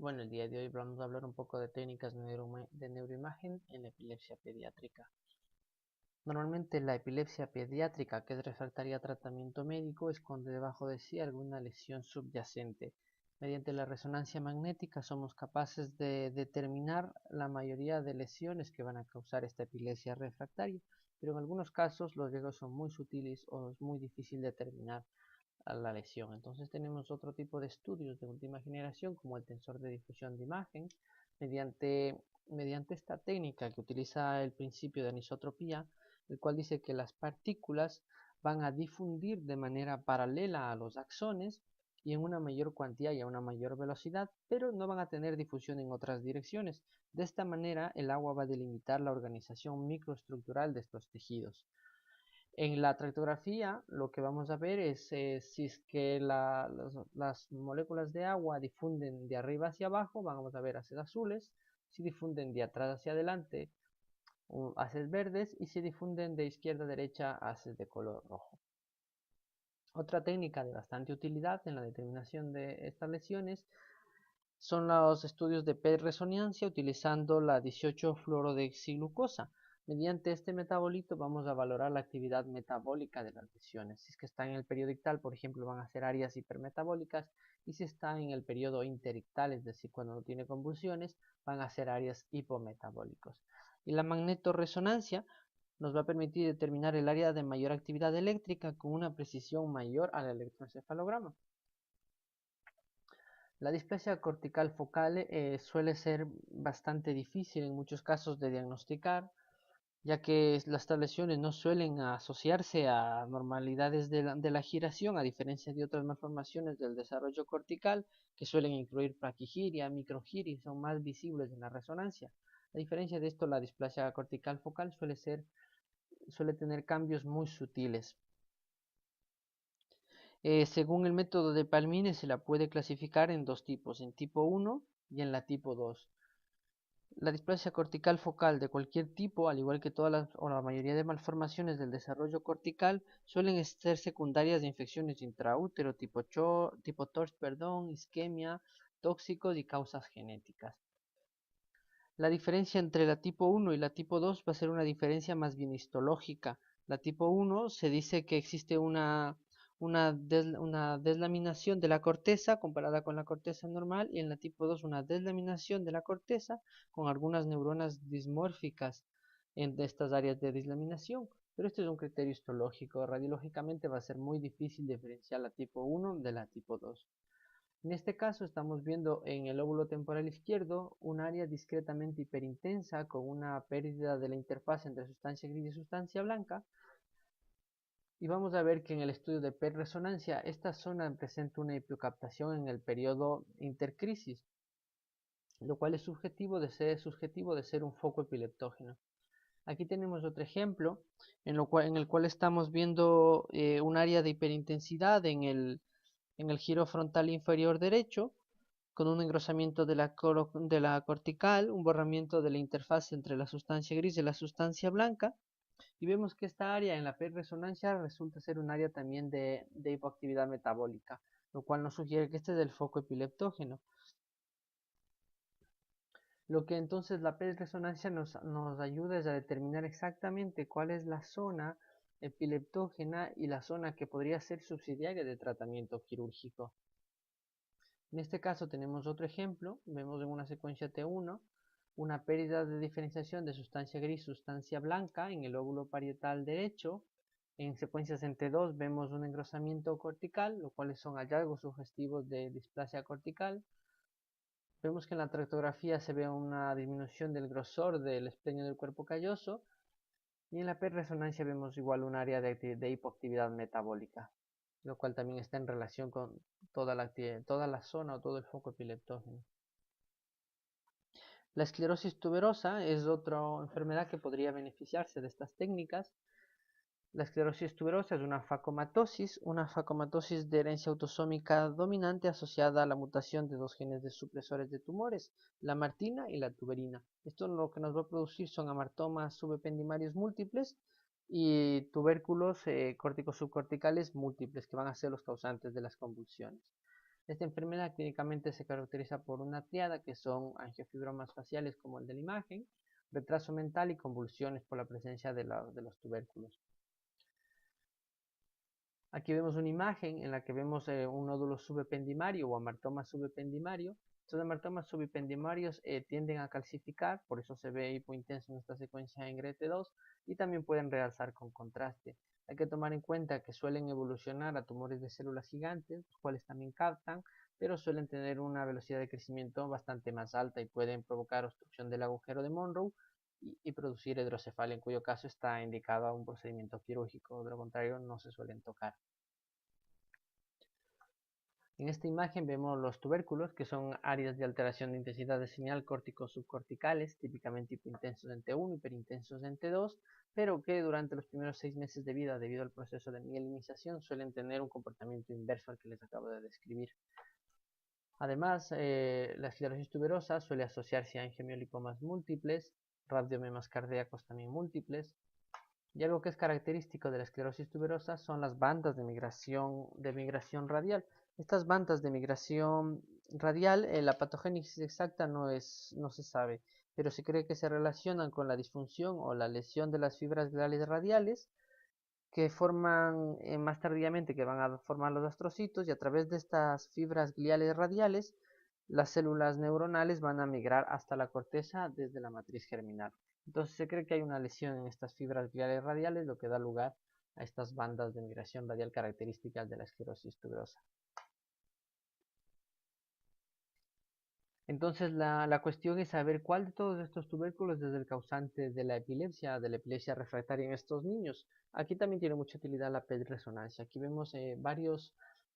Bueno, el día de hoy vamos a hablar un poco de técnicas de neuroimagen en la epilepsia pediátrica. Normalmente la epilepsia pediátrica, que es refractaria a tratamiento médico, esconde debajo de sí alguna lesión subyacente. Mediante la resonancia magnética somos capaces de determinar la mayoría de lesiones que van a causar esta epilepsia refractaria, pero en algunos casos los riesgos son muy sutiles o es muy difícil determinar a la lesión. Entonces tenemos otro tipo de estudios de última generación como el tensor de difusión de imagen. Mediante esta técnica que utiliza el principio de anisotropía, el cual dice que las partículas van a difundir de manera paralela a los axones y en una mayor cuantía y a una mayor velocidad, pero no van a tener difusión en otras direcciones. De esta manera el agua va a delimitar la organización microestructural de estos tejidos. En la tractografía lo que vamos a ver es si es que las moléculas de agua difunden de arriba hacia abajo, vamos a ver haces azules; si difunden de atrás hacia adelante, haces verdes; y si difunden de izquierda a derecha, haces de color rojo. Otra técnica de bastante utilidad en la determinación de estas lesiones son los estudios de PET-resonancia utilizando la 18-fluorodeoxiglucosa. Mediante este metabolito vamos a valorar la actividad metabólica de las lesiones. Si es que está en el periodo ictal, por ejemplo, van a ser áreas hipermetabólicas, y si está en el periodo interictal, es decir, cuando no tiene convulsiones, van a ser áreas hipometabólicos. Y la magnetorresonancia nos va a permitir determinar el área de mayor actividad eléctrica con una precisión mayor al electroencefalograma. La displasia cortical focal suele ser bastante difícil en muchos casos de diagnosticar, ya que las lesiones no suelen asociarse a normalidades de la giración, a diferencia de otras malformaciones del desarrollo cortical que suelen incluir praquigiria, microgiria, y son más visibles en la resonancia. A diferencia de esto, la displasia cortical focal suele tener cambios muy sutiles. Según el método de Palmine, se la puede clasificar en dos tipos, en tipo 1 y en la tipo 2. La displasia cortical focal de cualquier tipo, al igual que todas o la mayoría de malformaciones del desarrollo cortical, suelen ser secundarias de infecciones intraútero tipo TORCH, isquemia, tóxicos y causas genéticas. La diferencia entre la tipo 1 y la tipo 2 va a ser una diferencia más bien histológica. La tipo 1 se dice que existe una deslaminación de la corteza comparada con la corteza normal, y en la tipo 2 una deslaminación de la corteza con algunas neuronas dismórficas en estas áreas de deslaminación. Pero esto es un criterio histológico. Radiológicamente va a ser muy difícil diferenciar la tipo 1 de la tipo 2. En este caso estamos viendo en el lóbulo temporal izquierdo un área discretamente hiperintensa con una pérdida de la interfaz entre sustancia gris y sustancia blanca, y vamos a ver que en el estudio de PET-resonancia esta zona presenta una hipercaptación en el periodo intercrisis, lo cual es susceptivo de ser un foco epileptógeno. Aquí tenemos otro ejemplo en el cual estamos viendo un área de hiperintensidad en el giro frontal inferior derecho, con un engrosamiento de la cortical, un borramiento de la interfaz entre la sustancia gris y la sustancia blanca, y vemos que esta área en la PET-resonancia resulta ser un área también de hipoactividad metabólica, lo cual nos sugiere que este es el foco epileptógeno. Lo que entonces la PET-resonancia nos ayuda es a determinar exactamente cuál es la zona epileptógena y la zona que podría ser subsidiaria de tratamiento quirúrgico. En este caso tenemos otro ejemplo. Vemos en una secuencia T1 una pérdida de diferenciación de sustancia gris, sustancia blanca en el lóbulo parietal derecho. En secuencias en T2 vemos un engrosamiento cortical, lo cual son hallazgos sugestivos de displasia cortical. Vemos que en la tractografía se ve una disminución del grosor del esplenio del cuerpo calloso, y en la PET-resonancia vemos igual un área de hipoactividad metabólica, lo cual también está en relación con toda la zona o todo el foco epileptógeno. La esclerosis tuberosa es otra enfermedad que podría beneficiarse de estas técnicas. La esclerosis tuberosa es una facomatosis de herencia autosómica dominante asociada a la mutación de dos genes de supresores de tumores, la martina y la tuberina. Esto lo que nos va a producir son amartomas subependimarios múltiples y tubérculos córtico-subcorticales múltiples, que van a ser los causantes de las convulsiones. Esta enfermedad clínicamente se caracteriza por una triada que son angiofibromas faciales como el de la imagen, retraso mental y convulsiones por la presencia de los tubérculos. Aquí vemos una imagen en la que vemos un nódulo subependimario o amartoma subependimario. Estos amartomas subependimarios tienden a calcificar, por eso se ve hipointenso en esta secuencia en GRET2 y también pueden realzar con contraste. Hay que tomar en cuenta que suelen evolucionar a tumores de células gigantes, los cuales también captan, pero suelen tener una velocidad de crecimiento bastante más alta y pueden provocar obstrucción del agujero de Monroe y producir hidrocefalia, en cuyo caso está indicado a un procedimiento quirúrgico, de lo contrario no se suelen tocar. En esta imagen vemos los tubérculos, que son áreas de alteración de intensidad de señal córtico-subcorticales, típicamente hipointensos en T1, hiperintensos en T2, pero que durante los primeros 6 meses de vida, debido al proceso de mielinización, suelen tener un comportamiento inverso al que les acabo de describir. Además, la esclerosis tuberosa suele asociarse a angiomyolipomas múltiples, radiomemas cardíacos también múltiples, y algo que es característico de la esclerosis tuberosa son las bandas de migración radial. Estas bandas de migración radial, la patogénesis exacta no se sabe, pero se cree que se relacionan con la disfunción o la lesión de las fibras gliales radiales que forman más tardíamente, que van a formar los astrocitos, y a través de estas fibras gliales radiales las células neuronales van a migrar hasta la corteza desde la matriz germinal. Entonces se cree que hay una lesión en estas fibras gliales radiales, lo que da lugar a estas bandas de migración radial características de la esclerosis tuberosa. Entonces la cuestión es saber cuál de todos estos tubérculos es el causante de la epilepsia refractaria en estos niños. Aquí también tiene mucha utilidad la PET-resonancia. Aquí vemos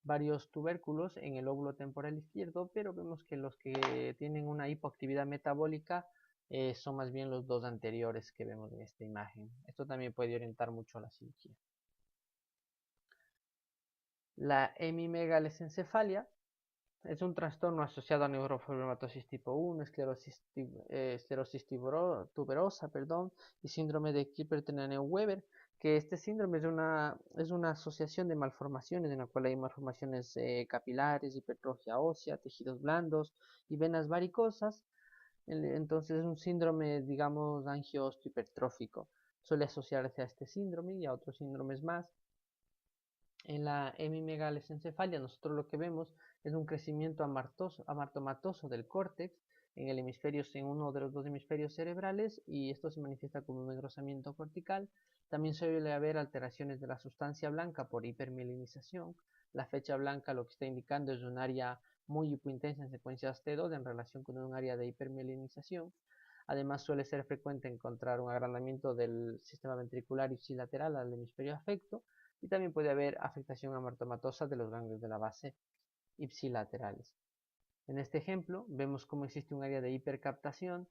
varios tubérculos en el lóbulo temporal izquierdo, pero vemos que los que tienen una hipoactividad metabólica son más bien los dos anteriores que vemos en esta imagen. Esto también puede orientar mucho a la cirugía. La hemimegaleencefalia es un trastorno asociado a neurofibromatosis tipo 1, esclerosis tuberosa, y síndrome de Klippel-Trenaunay-Weber, que este síndrome es una asociación de malformaciones en la cual hay malformaciones capilares, hipertrofia ósea, tejidos blandos y venas varicosas. Entonces es un síndrome, digamos, angio-osteohipertrófico. Suele asociarse a este síndrome y a otros síndromes más. En la hemimegaleencefalia nosotros lo que vemos es un crecimiento amartomatoso del córtex en uno de los dos hemisferios cerebrales, y esto se manifiesta como un engrosamiento cortical. También suele haber alteraciones de la sustancia blanca por hipermielinización. La fecha blanca lo que está indicando es un área muy hipointensa en secuencias T2 en relación con un área de hipermielinización. Además suele ser frecuente encontrar un agrandamiento del sistema ventricular ipsilateral al hemisferio afecto, y también puede haber afectación amartomatosa de los ganglios de la base ipsilaterales. En este ejemplo vemos cómo existe un área de hipercaptación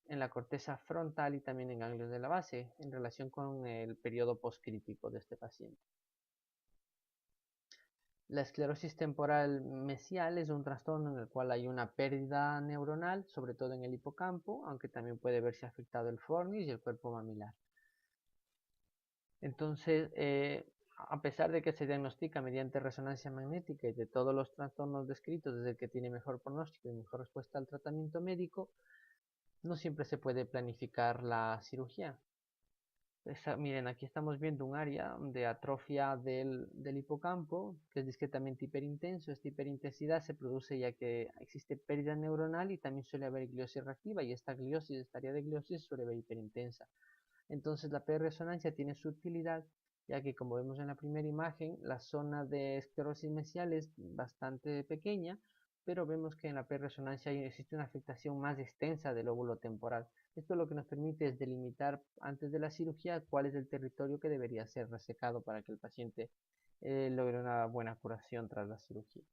en la corteza frontal y también en ganglios de la base en relación con el periodo postcrítico de este paciente. La esclerosis temporal mesial es un trastorno en el cual hay una pérdida neuronal, sobre todo en el hipocampo, aunque también puede verse afectado el fornis y el cuerpo mamilar. Entonces, a pesar de que se diagnostica mediante resonancia magnética y de todos los trastornos descritos desde el que tiene mejor pronóstico y mejor respuesta al tratamiento médico, no siempre se puede planificar la cirugía. Miren, aquí estamos viendo un área de atrofia del hipocampo, que es discretamente hiperintenso. Esta hiperintensidad se produce ya que existe pérdida neuronal y también suele haber gliosis reactiva, y esta área de gliosis suele ver hiperintensa. Entonces la PET-resonancia tiene su utilidad, ya que como vemos en la primera imagen, la zona de esclerosis mesial es bastante pequeña, pero vemos que en la PET-resonancia existe una afectación más extensa del lóbulo temporal. Esto lo que nos permite es delimitar antes de la cirugía cuál es el territorio que debería ser resecado para que el paciente logre una buena curación tras la cirugía.